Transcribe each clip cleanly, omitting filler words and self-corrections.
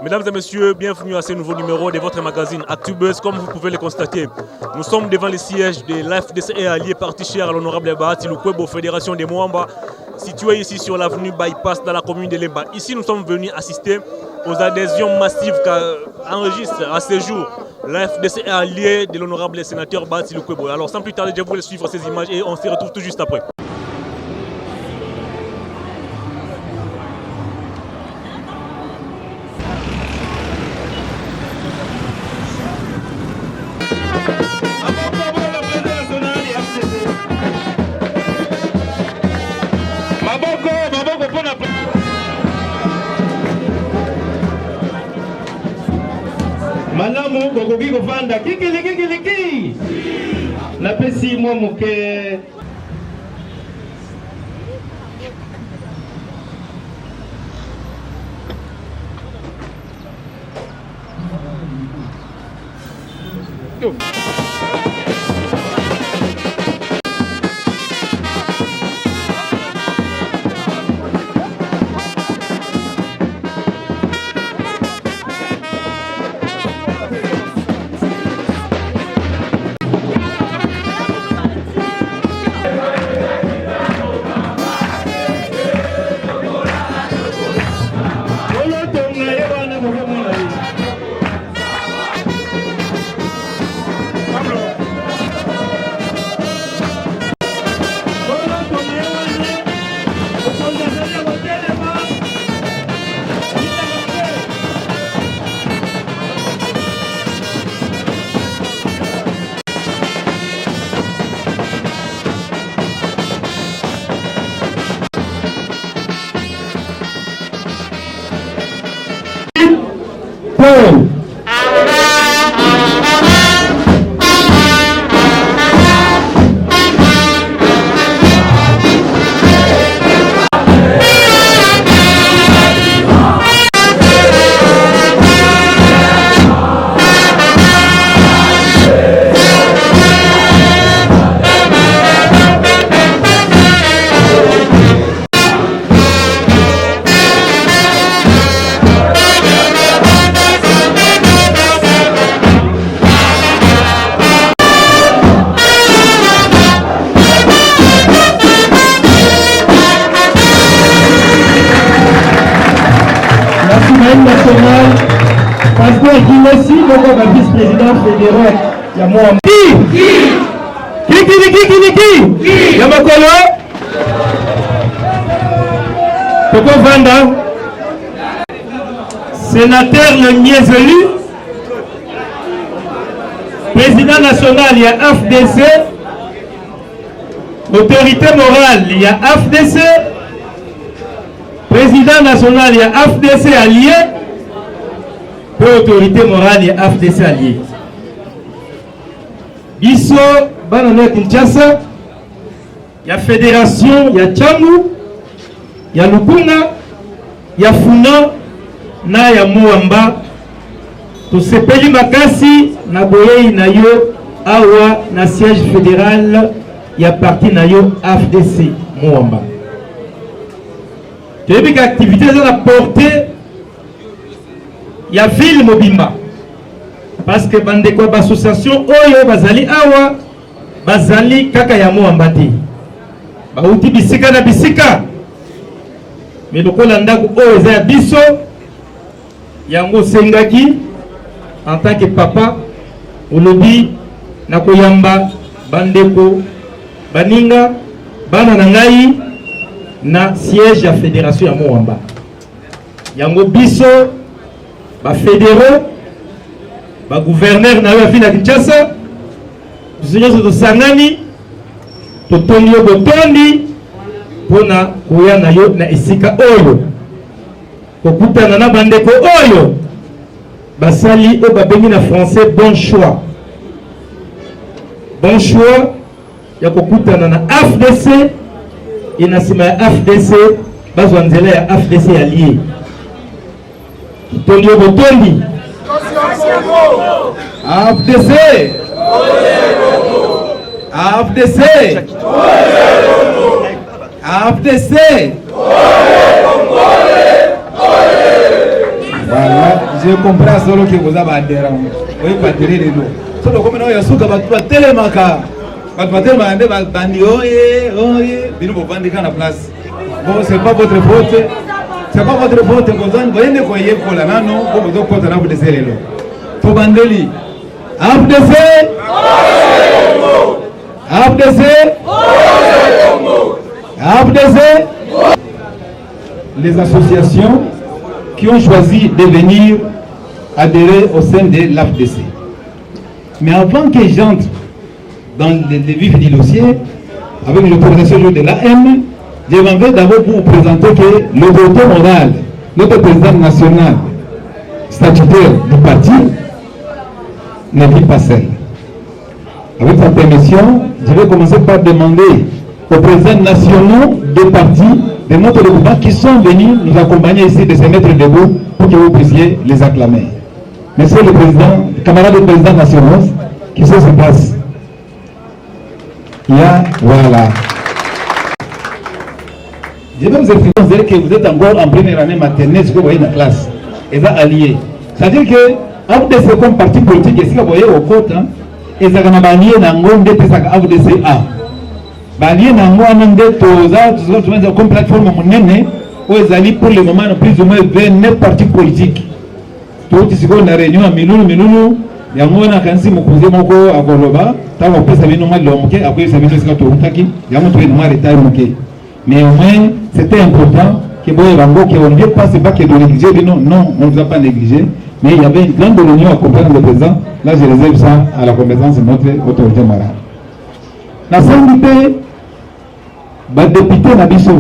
Mesdames et messieurs, bienvenue à ce nouveau numéro de votre magazine ActuBuzz. Comme vous pouvez le constater, nous sommes devant le siège de l'AFDC et allié parti cher à l'honorable Bahati Lukwebo, Fédération des Mwamba, située ici sur l'avenue Bypass dans la commune de Lemba. Ici, nous sommes venus assister aux adhésions massives qu'enregistre à ce jour l'AFDC et allié de l'honorable sénateur Bahati Lukwebo. Alors sans plus tarder, je vous laisse suivre ces images et on se retrouve tout juste après. Malamu kokoki kofanda kikili na pesi mwa moke national, Pasteur Guimessi, le vice-président fédéral. Il y a moi. Qui Yamakolo Coco Vanda, sénateur le Niézelu, président national, il y a AFDC, autorité morale, il y a AFDC, président national, il y a AFDC allié, et autorité morale, il y a AFDC allié. Bisso, Banana Kinshasa, il y a fédération, il y a Tchamou, il y a Lukuna, il y a Funa, na ya Mwamba. Tout ce pays Makasi, na Boye, na yo, Awa, na siège fédéral, il y a parti na yo AFDC Mwamba. Tu as vu qu'activité dans la portée, il y a ville Mobimba. Parce que bandeko l'association Oyo Bazali Awa, Bazali Kaka ya Mwamba te. Bauti bisika na bisika. Mais le Kolanda Oyo za biso, yango sengaki en tant que papa, olobi na koyamba bandeko baninga bana na ngai na siège ya fédération ya Mwamba. Yango biso ba fédéraux ba gouverneur na la ville ya Kinshasa tusinyoso to sangani to tonyo botondi pona koya na yo na esika oyo kokutana na bandeko oyo basali o babengi na français bon choix ya kokutana na AFDC et na sima ya AFDC bazwa nzela ya AFDC allié tonyo botondi AFDC AFDC AFDC. Voilà, Je comprends solo que vous avez adhérent. Oui, pas tirer les lots. Solo comme nous, il y a ce que va télémaka. Va télémaka, va bandi, oye, bino pour bandi quand la place. Bon, c'est pas votre faute. C'est pas votre faute. Vous allez quoi y pour la non, vous devez compter là pour descendre les lots. Pour bandeli. AFDC. AFDC. AFDC. Les associations qui ont choisi de venir adhérer au sein de l'AFDC. Mais avant que j'entre dans le vif du dossier, avec l'autorisation de l'AM, je vais d'abord vous présenter que l'autorité morale, notre président national statutaire du parti, ne vit pas seul. Avec sa permission, je vais commencer par demander aux présidents nationaux des partis de notre gouvernement qui sont venus nous accompagner ici de se mettre debout pour que vous puissiez les acclamer. Monsieur le président, camarades du président national, qui se passe. Voilà. Je vais vous expliquer que vous êtes encore en première année maternelle, ce que vous voyez dans la classe. Et ça allié. C'est-à-dire que, AFDC comme parti politique, et si vous voyez au côté, et ça va allié dans le monde de AFDC A. Allié dans le monde de comme plateforme monnaie, où ils allaient pour le moment plus ou moins 29 partis politiques. Tout ici, on a réunion à Milulu, il y a un moment quand Moukouze Moko à Goloba, tant qu'on peut savoir normal l'homme, après ça veut dire que tout le temps, il y a un normal état moqué. Mais au moins, c'était important que on ne passe pas que de négliger, non, on ne nous a pas négligé, mais il y avait une grande réunion à comprendre le président. Là, je réserve ça à la compétence de notre autorité morale. La CNDP, le député Nabiso,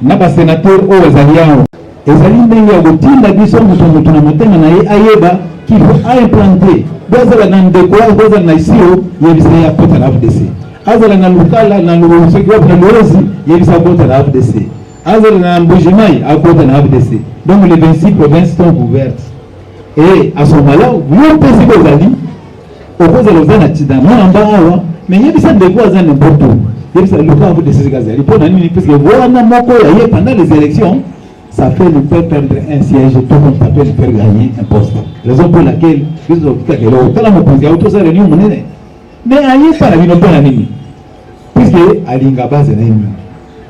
le sénateur Ozaliao, ezali ndenge ya kotinda biso mutu na motema na ye ayeba qu'il faut implanter bozala na ndeko bozala na isio yebisa ya kota na AFDC azala na lukala na lusoki wa na lozi yebisa kota na AFDC azala na mbujimai akota na AFDC. Donc les 26 provinces sont ouvertes et à ce moment-là vous pensez que ezali okozala ozana tida mwamba awa mais yebisa ndeko azana n'importe où yebisa lukala AFDC kazali pona nini parce que wana moko ya ye pendant les élections ça fait le faire perdre un siège, tout comme ça peut le faire gagner un poste. Raison pour laquelle, mais aïe par la vie, puisque Alinga base est nini.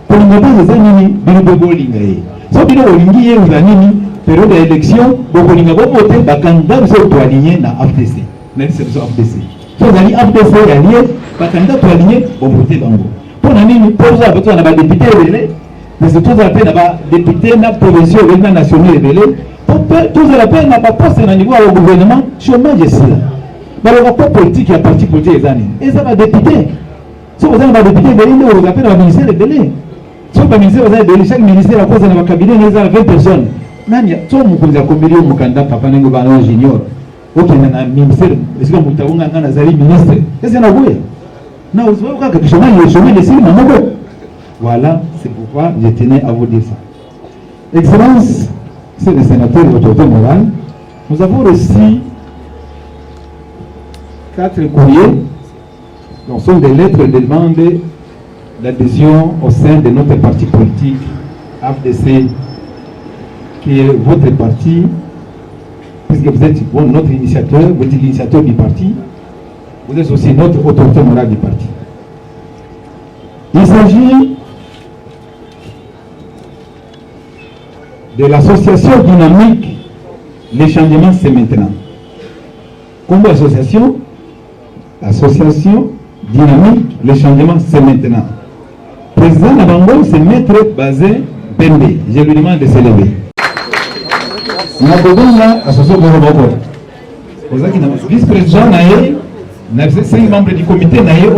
Pour une base est nini, Bilobo Lingaye. Si vous avez une période d'élection, vous avez voté, vous candidat aligné dans AFDC. Dans la liste AFDC. Si vous avez AFDC allié, vous candidat aligné, vous votez dans vous. Pour la nini, pour ça, vous avez un député révélé. Mais c'est tout à fait d'abord député, na provincial, na national révélé. Tout à fait n'a pas poste au niveau au gouvernement, chômage ici là. Mais le rapport politique, il y a parti politique les années. Et ça va député. Si vous avez un député, vous appelez le ministère révélé. Si vous avez un ministère révélé, chaque ministère a cause dans le cabinet, il y a 20 personnes. Nani, si vous avez combien de candidats, papa n'est pas un junior. Ok, il y a un ministère. Est-ce que vous avez un ministre? Est-ce qu'il y a un bouille? Non, vous voyez que le chômage ici, maman. Voilà, c'est pourquoi je tenais à vous dire ça. Excellence, c'est le sénateur de l'autorité morale. Nous avons reçu 4 courriers, donc sont des lettres de demande d'adhésion au sein de notre parti politique, AFDC, qui est votre parti, puisque vous êtes notre initiateur, vous êtes l'initiateur du parti, vous êtes aussi notre autorité morale du parti. Il s'agit de l'association dynamique, les changements c'est maintenant. Comme association dynamique, les changements c'est maintenant. Président Nabango, c'est maître Bazé Pembe. Je lui demande de se lever. Vice-président Naye, 5 membres du comité Naye,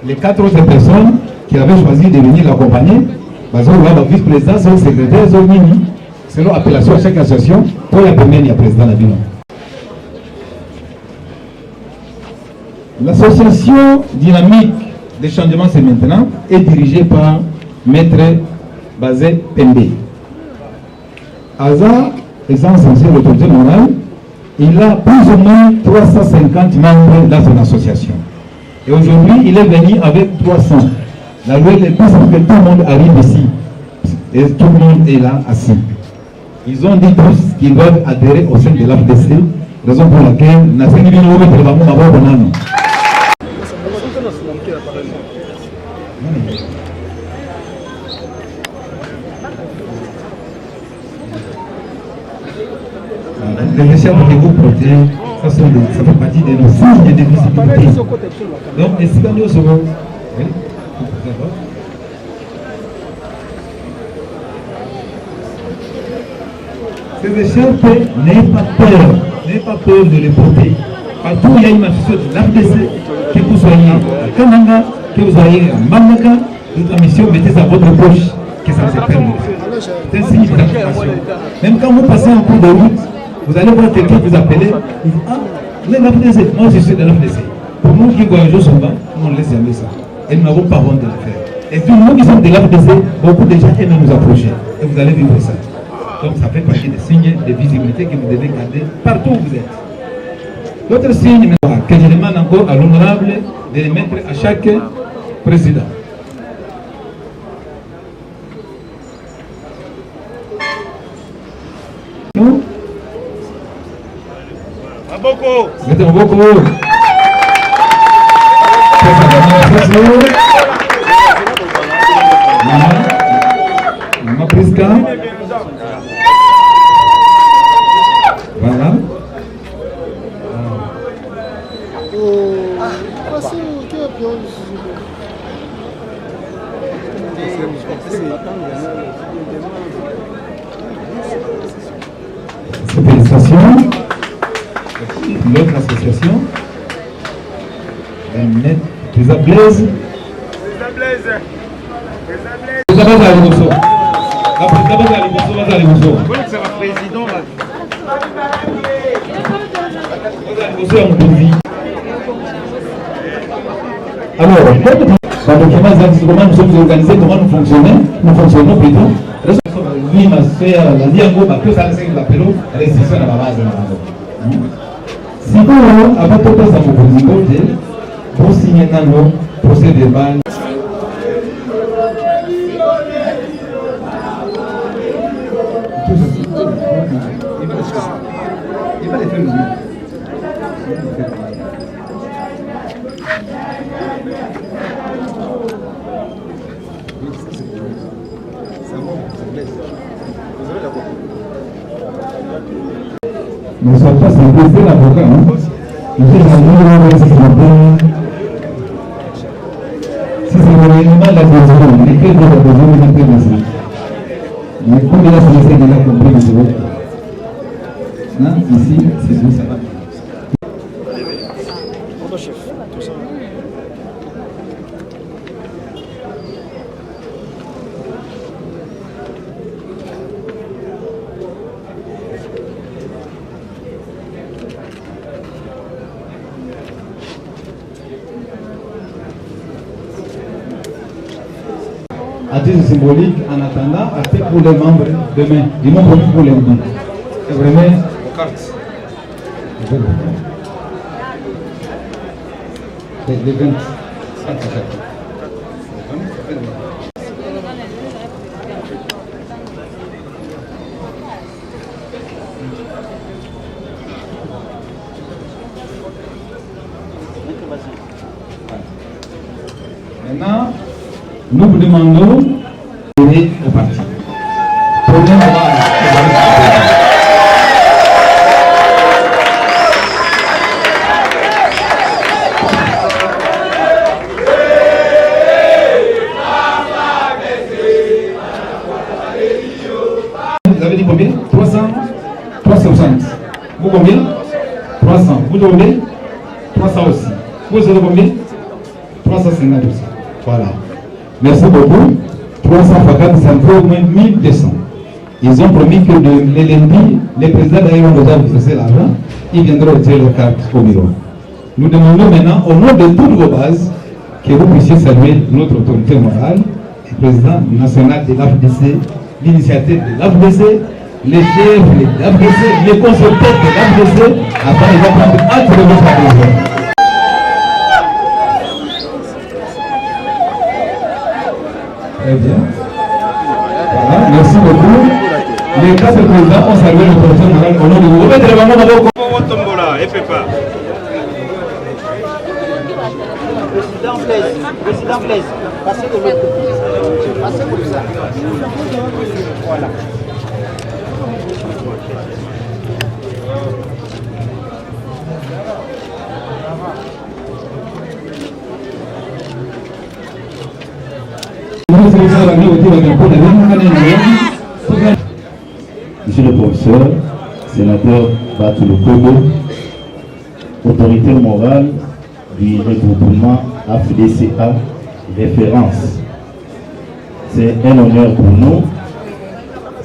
les 4 autres personnes qui avaient choisi de venir l'accompagner, le vice-président, c'est le secrétaire, c'est l'appellation à chaque association, pour la première, il y a président Nabino. L'association dynamique des changements, c'est maintenant, est dirigée par Maître Bazé Pembe. Aza, étant censé l'autorité morale, il a plus ou moins 350 membres dans son association. Et aujourd'hui, il est venu avec 300. La loi est plus que tout le monde arrive ici. Et tout le monde est là assis. Ils ont dit tous qu'ils doivent adhérer au sein de l'AFDC, raison pour laquelle nous avons dit que nous avons. Les chefs que vous portez, ça fait partie de nos signes de visibilité. Donc, est-ce que nous sommes... Ces écharpes, n'ayez pas peur de les porter. Partout où il y a une association de l'AFDC, que vous soyez à Kananga, que vous soyez à Mamaka, votre mission, mettez ça à votre poche, que ça ne se perde pas. C'est un signe d'application. Même quand vous passez en cours de route, vous allez voir quelqu'un vous appeler, il dit ah, vous êtes l'AFDC, moi je suis de l'AFDC. Pour nous qui voyageons souvent, on ne laisse jamais ça. Et nous n'avons pas honte de le faire. Et puis nous qui sommes de l'AFDC, beaucoup de gens aiment nous approcher. Et vous allez vivre ça. Donc ça fait partie des signes de visibilité que vous devez garder partout où vous êtes. L'autre signe que je demande encore à l'honorable de les mettre à chaque président. Mettez un beaucoup. Maman Priska. Voilà. Félicitations. L'autre association, les Ablaise. Alors, comment nous sommes organisés, comment nous fonctionnons plutôt. Oui, ma soeur, la diago, que ça c'est l'appel, restriction à la base de la maison. Si vous avez tout ça pour vous écouter, vous signez dans nos procès verbal. Ne sois pas c'est l'avocat. Si c'est vraiment la besoin, l'écrit de la besoin de l'intéressant. Mais comme il a laissé de la compris de votre. Non, ici, c'est tout ça va. À titre symbolique, en attendant, à pour les membres demain. Ils m'ont promis pour les membres. C'est vraiment vos cartes. Les 20. Maintenant, nous vous demandons d'aller au parti. Vous avez dit combien? 300, 360. Vous combien? 300. Vous combien? 300 aussi. Vous avez combien? 350 aussi. Voilà. Merci beaucoup. 300 facades, ça me fait au moins 1200. Ils ont promis que les lundis, les présidents d'ailleurs ont déjà versé l'argent, ils viendront retirer leurs cartes au bureau. Nous demandons maintenant, au nom de toutes vos bases, que vous puissiez saluer notre autorité morale, le président national de l'AFDC, l'initiative de l'AFDC, les chefs de l'AFDC, les consultants de l'AFDC, afin de prendre acte de votre adhésion. Très bien. Voilà, merci beaucoup. Les classes de président ont salué le professeur Moral au nom du gouvernement. Remettez le maman d'abord. Président Blaise, passez de l'autre côté. Passez comme ça. Voilà. Monsieur le professeur, sénateur Batou Kobo, autorité morale du regroupement AFDCA référence. C'est un honneur pour nous,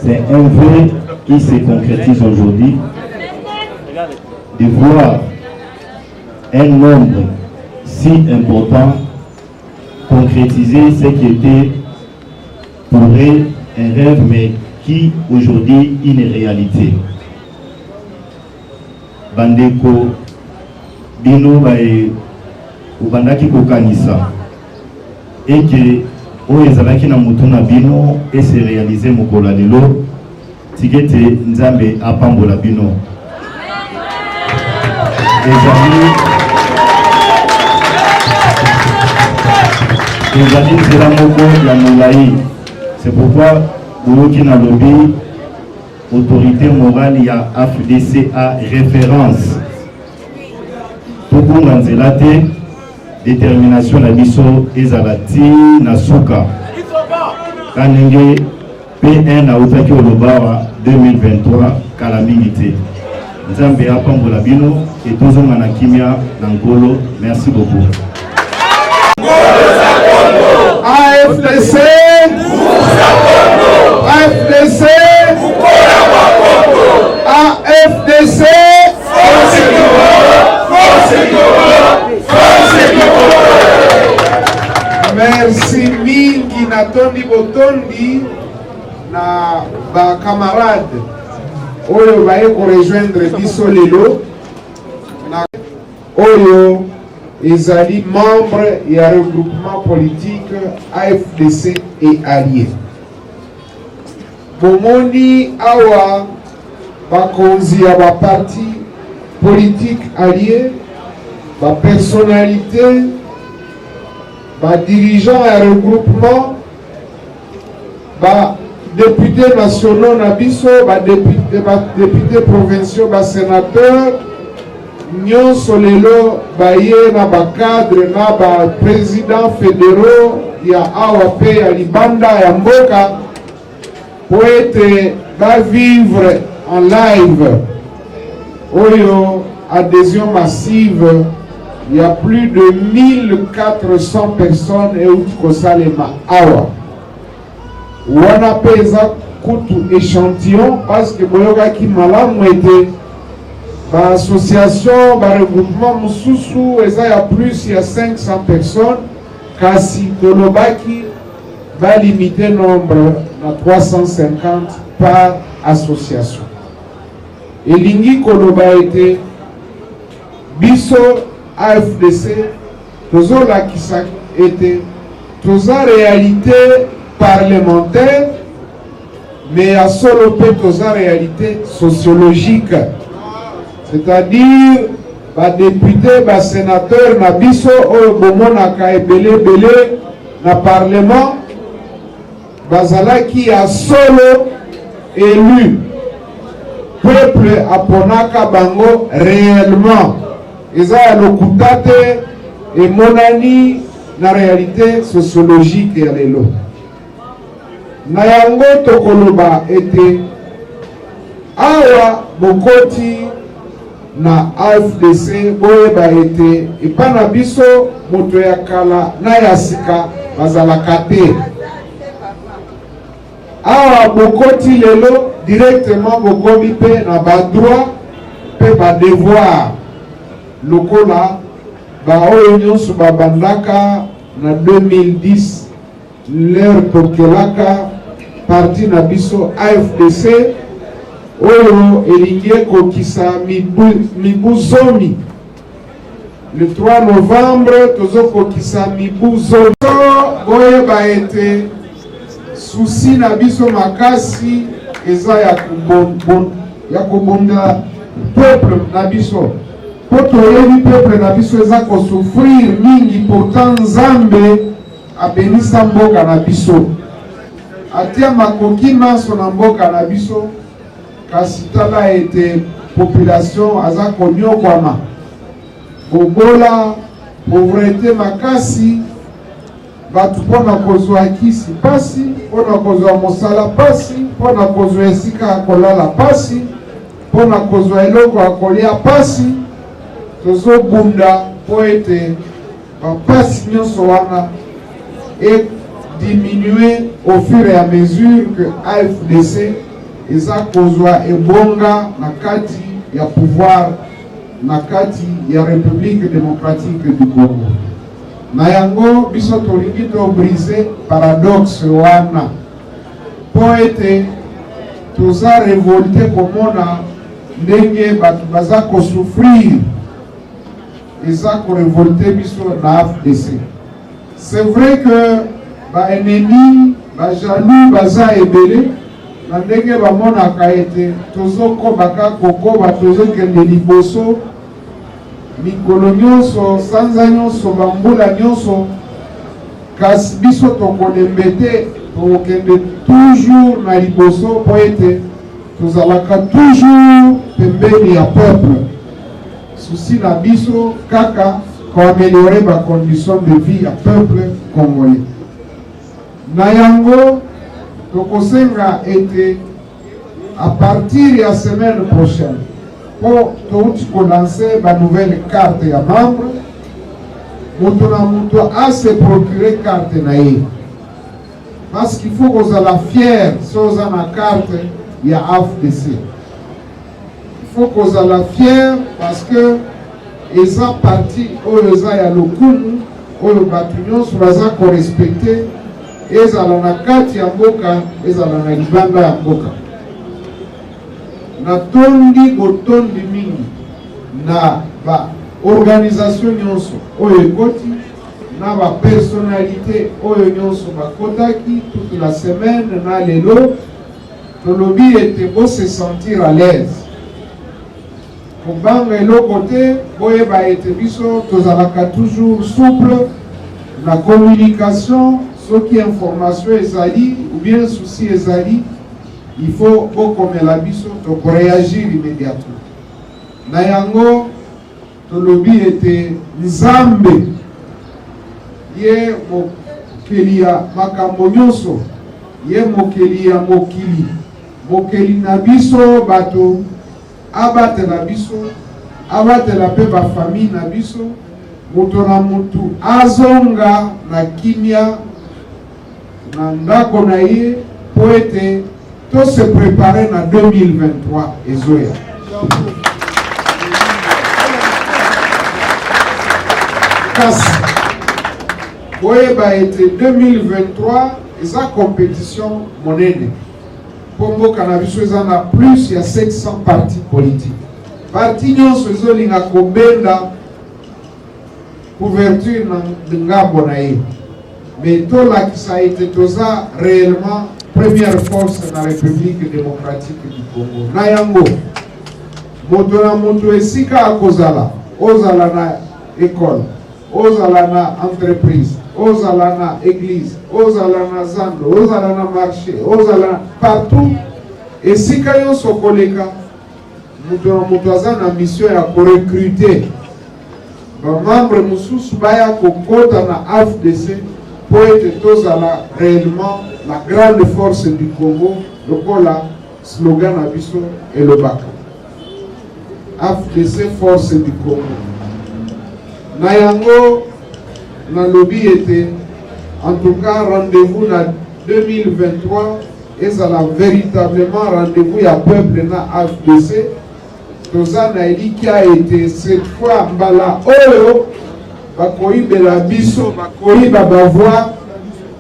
c'est un vœu qui se concrétise aujourd'hui de voir un nombre si important concrétiser ce qui était pour eux un rêve, mais qui aujourd'hui est une réalité. Bandeko bino bae ubandaki kokanisa et que oyezalaki na mutu na bino et se réaliser mokolo lelo tikete nzambe apambola bino ezali nzela moko ya molai. C'est pourquoi Bouroki na lobby autorité morale ya AFDCA référence tokunga nzela te détermination na biso ezalati na suka kanenge P1 na utaki olobawa 2023 kala mingi te. Nzambe apambola bino et tozonga na kimia na ngolo. Merci beaucoup. AFDC AFDC AFDC merci mingi natondi botondi na ba camarade oyo baye ko rejoindre biso lelo na oyo ezali membre ya regroupement politique AFDC et alliés. Bomoni awa bakonzi ya ba parti politique alliés, ba personnalité, ba dirigeant ya regroupement, ba députés nationaux na biso, ba députés provinciaux, ba sénateurs, nyonso lelo baye na ba cadre na ba président fédéraux ya awa pe ya libanda ya mboka po ete ba vivre en live oyo adhésion massive. Il y a plus de 1400 personnes et Kosalema awa wana peza kutu échantillon parce que boyoka ki malamu ete ba association ba regroupement mususu eza ya plus ya 500 personnes kasi kolobaki ba limiter nombre na 350 par association. Elingi koloba ete biso AFDC tozo lakisa ete toza réalité parlementaire mais à solo pe toza réalité sociologique. C'est-à-dire, ba député, ba sénateur, na biso, oyo bomonaka ebele na parlement, bazalaki ya solo élu. Peuple aponaka bango réellement. Eza ya lokutate et monani na réalité sociologique ya lelo. Na yango tokoloba ete awa bokoti na AFDC boyeba ete epana biso moto ya kala na ya sika bazalaka te. Awa bokoti lelo directement bokomi pe na ba droit pe ba devoir lokola ba oyo nyonso babandaka na 2010 leur tokelaka parti na biso AFDC oyo elingie kokisa mibu zomi. Le 3 novembre tozo kokisa mibu zomi. Boye ba ete souci na biso makasi eza ya kobonda peuple na biso po toyebi peuple na biso eza kosouffrir mingi, pourtant Nzambe abenisa mboka na biso, atia makoki maso na mboka na biso, kasi tala ete population aza konyokwama, bobola, pauvreté makasi, batu mpona kozwa kisi pasi, mpona kozwa mosala pasi, mpona kozwa esika ya kolala pasi, mpona kozwa eloko ya kolia pasi. Tozobunda po ete bapasi nyonso wana diminuer au fur et à mesure que AFDC eza kozwa ebonga na kati ya pouvoir, na kati ya République démocratique du Congo. Na yango biso tolingi to briser paradoxe wana po ete toza révolté komona ndenge batu baza kosouffrir, eza korévolté biso na AFDC. C'est vrai que ba ennemi, ba jaloux baza ebele, na ndenge bamonaka ete tozokobaka kokoba, tozokende liboso mikolo nyonso, sanza nyonso, bambula nyonso, kasi biso tokolembe te, tokende toujours na liboso po ete tozalaka toujours pembeni ya peuple. Souci na biso kaka ko améliorer ba condition de vie ya peuple congolais. Na yango tokosenga ete à partir ya semaine prochaine po touti ko lancer ba nouvelle carte ya membre, mutu na mutu a se procurer carte na ye, parce qu'il faut kozala fier soza na carte ya AFDC. Il faut kozala fier parce que eza parti oyo eza ya lokumu oyo batu nyonso baza korespecte, ezala na kati ya mboka, ezala na libanda ya mboka. Na tondi botondi mingi na ba organisation nyonso oyo ekoti, na ba personnalité oyo nyonso bakotaki toute la semaine na lelo, tolobi ete bo se sentir à l'aise. Kobanga eloko te, boyeba ete biso tozalaka toujours souple na communication, soki information ezali ou bien souci ezali, il faut bokomela biso tokoréagir immédiatement. Na yango tolobi ete Nzambe ye mokeli ya makambo nyonso, ye mokeli ya mokili, mokeli na biso bato, abatela biso, abatela pe ba famille na biso, mutu na mutu azonga na kimia na ndako na ye po ete to se préparer na 2023 ezoya. Kasi boyeba ete 2023 eza compétition monene. Pombo Cannabis eza na plus ya 700 partis politiques. Parti nyonso ezolinga kobenda couverture na ngambo na ye. Mais tolakisa ete toza réellement première force na République démocratique du Congo. Na yango moto na moto esika akozala, ozala na école, ozala na entreprise, ozala na église, ozala na zando, ozala na marché, ozala partout, esika nyonso koleka, moto na moto aza na mission ya korecruter ba membre mosusu baya kokota na AFDC po ete tozala réellement la grande force du Congo, lokola slogan na biso elobaka AFDC force du Congo. Na yango na lobi ete en tout cas rendez-vous na 2023 ezala véritablement rendez-vous ya peuple na AFDC. Toza na elikia ete cette fois mbala oyo bakoyibela biso, bakoyiba bavoix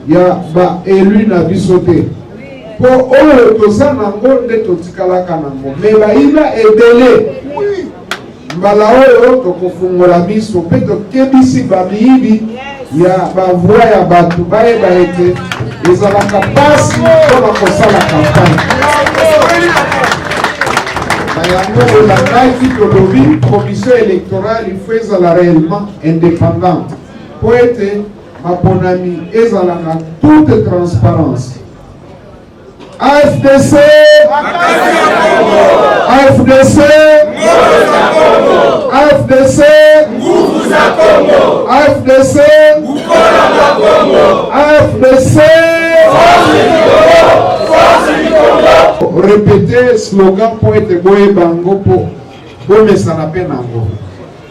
ya ba élu na biso te. Po oyo toza nango nde totikalaka nango, me bayina ebele mbala oyo tokofungola miso mpe tokebisi bamiyibi ya bavoi ya bato bayeba ete ezalaka mpasi mpona kosala kampagne. Na yango olandaki tolobi commission électorale ifo ezala réellement indépendante mpo ete maponami ezalaka toute transparence. AFDC AFDC AFDC AFDC AFDC. Répétez slogan pour être boye bango po bomesana pe nango.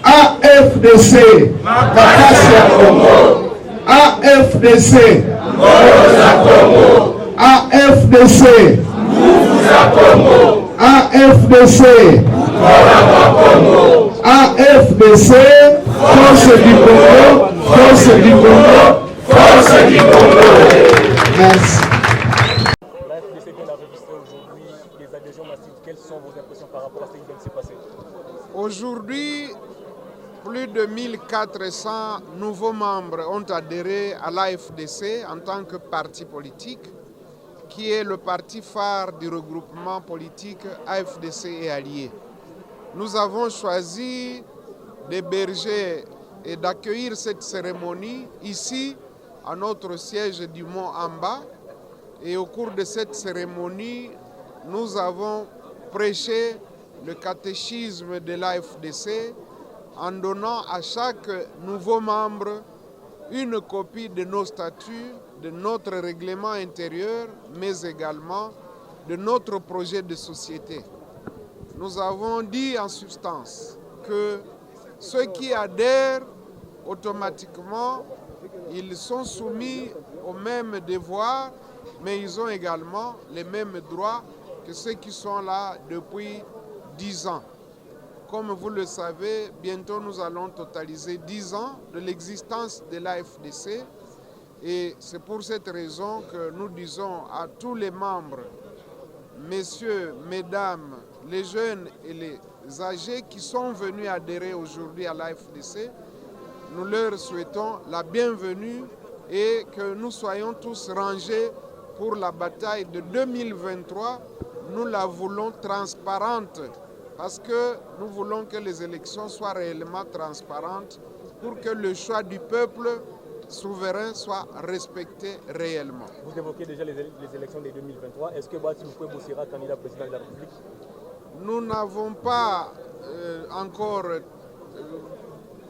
AFDC makasi ya Congo. AFDC AFDC AFDC AFDC force du Congo, force du Congo, force du Congo. Merci. L'AFDC vient d'enregistrer aujourd'hui les adhésions massives. Quelles sont vos impressions par rapport à ce qui vient de se passer? Aujourd'hui, plus de 1400 nouveaux membres ont adhéré à l'AFDC en tant que parti politique, qui est le parti phare du regroupement politique AFDC et alliés. Nous avons choisi d'héberger et d'accueillir cette cérémonie ici, à notre siège du Mont Amba. Et au cours de cette cérémonie, nous avons prêché le catéchisme de l'AFDC en donnant à chaque nouveau membre une copie de nos statuts, de notre règlement intérieur, mais également de notre projet de société. Nous avons dit en substance que ceux qui adhèrent automatiquement, ils sont soumis aux mêmes devoirs, mais ils ont également les mêmes droits que ceux qui sont là depuis 10 ans. Comme vous le savez, bientôt nous allons totaliser 10 ans de l'existence de l'AFDC et c'est pour cette raison que nous disons à tous les membres, messieurs, mesdames, les jeunes et les âgés qui sont venus adhérer aujourd'hui à l'AFDC, nous leur souhaitons la bienvenue et que nous soyons tous rangés pour la bataille de 2023. Nous la voulons transparente parce que nous voulons que les élections soient réellement transparentes pour que le choix du peuple souverain soit respecté réellement. Vous évoquez déjà les élections de 2023. Est-ce que Bassirou Kouébou sera candidat président de la République? Nous n'avons pas encore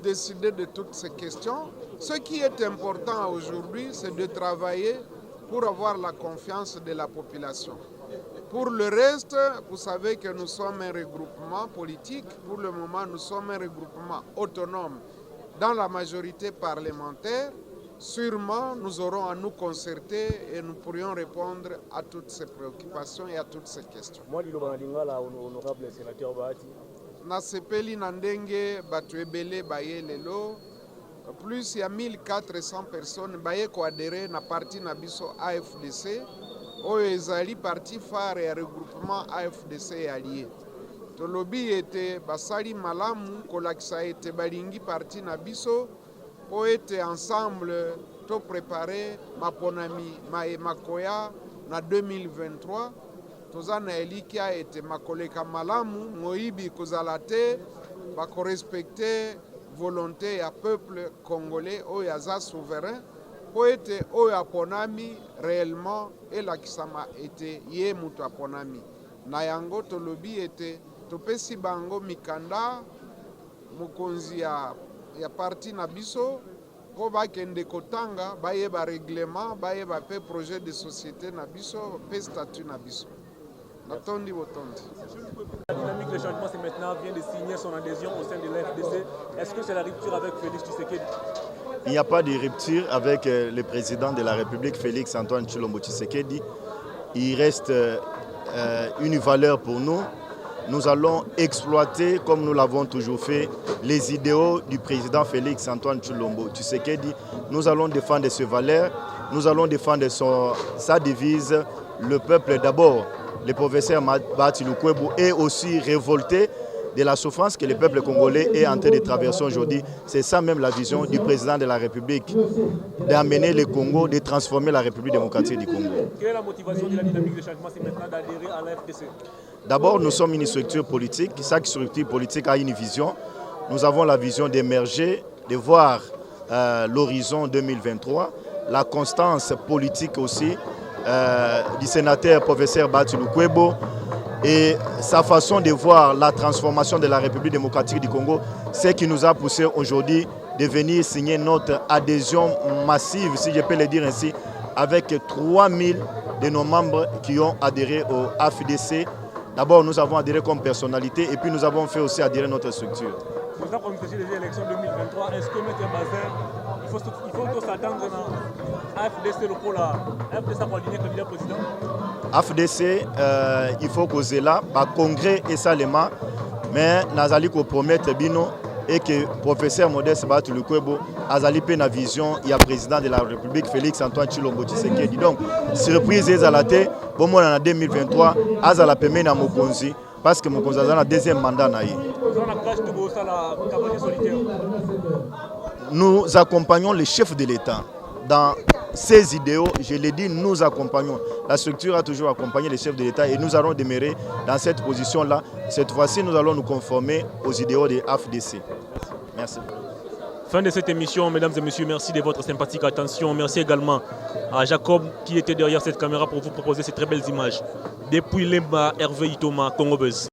décidé de toutes ces questions. Ce qui est important aujourd'hui, c'est de travailler pour avoir la confiance de la population. Pour le reste, vous savez que nous sommes un regroupement politique. Pour le moment, nous sommes un regroupement autonome dans la majorité parlementaire. Sûrement, nous aurons à nous concerter et nous pourrions répondre à toutes ces préoccupations et à toutes ces questions. Moi, je suis honorable sénateur Bahati. Nasepeli Nandenge, Batuebele, Baye Lelo. Plus il y a 1400 personnes qui ont adhéré à la partie Nabiso AFDC. Oyo ezali parti phare et regroupement AFDC et alliés. Tolobi était basali malamu kolakisa ete balingi parti Nabiso pour être ensemble to préparer maponami makoya na 2023. Tozana elikia ete makoleka malamu moibi kozalate bako respecter volonté ya peuple congolais oyo aza souverain. Po ete oyo aponami réellement elakisama ete ye mutu aponami. Na yango tolobi ete topesi bango mikanda mokonzi ya parti na biso po bakende kotanga bayeba règlement bayeba pe projet de société na biso pe statut na biso. Natondi botondi. La dynamique de changement, c'est maintenant vient de signer son adhésion au sein de l'AFDC. Est-ce que c'est la rupture avec Félix Tshisekedi? Il n'y a pas de rupture avec le président de la République, Félix Antoine Tshilombo Tshisekedi. Il reste une valeur pour nous. Nous allons exploiter, comme nous l'avons toujours fait, les idéaux du président Félix Antoine Tshilombo Tshisekedi. Nous allons défendre ces valeurs. Nous allons défendre sa devise, le peuple d'abord. Le professeur Bassirou Kouébou est aussi révolté de la souffrance que le peuple congolais est en train de traverser aujourd'hui. C'est ça même la vision du président de la République, d'amener le Congo, de transformer la République démocratique du Congo. Quelle est la motivation de la dynamique de changement, c'est maintenant d'adhérer à la FDC? D'abord, nous sommes une structure politique. Chaque structure politique a une vision. Nous avons la vision d'émerger, de voir l'horizon 2023, la constance politique aussi du sénateur professeur Bati Lukwebo et sa façon de voir la transformation de la République démocratique du Congo, ce qui nous a poussé aujourd'hui de venir signer notre adhésion massive, si je peux le dire ainsi, avec 3000 de nos membres qui ont adhéré au AFDC. D'abord, nous avons adhéré comme personnalité et puis nous avons fait aussi adhérer notre structure. Pour ça, comme c'est les élections 2023, est-ce que M. Bazin, il faut s'attendre à AFDC le pôle AFDC pour aligner le candidat président? AFDC, il faut causer là, par congrès et salement, mais Nazali ko promettre bino et que le professeur Modeste Bati Lukwebo azali pe na vision, il y a président de la République Félix Antoine Tshilombo Tshisekedi. Donc, surprise est à la tête, bon moi en 2023, azala peme na mokonzi parce que mokonzi azala deuxième mandat na ye. Nous accompagnons les chefs de l'État dans ces idéaux. Je l'ai dit, nous accompagnons. La structure a toujours accompagné les chefs de l'État et nous allons demeurer dans cette position-là. Cette fois-ci, nous allons nous conformer aux idéaux de AFDC. Merci. Fin de cette émission, mesdames et messieurs, merci de votre sympathique attention. Merci également à Jacob qui était derrière cette caméra pour vous proposer ces très belles images. Depuis Lemba, Hervé Itoma, Congo Buzz.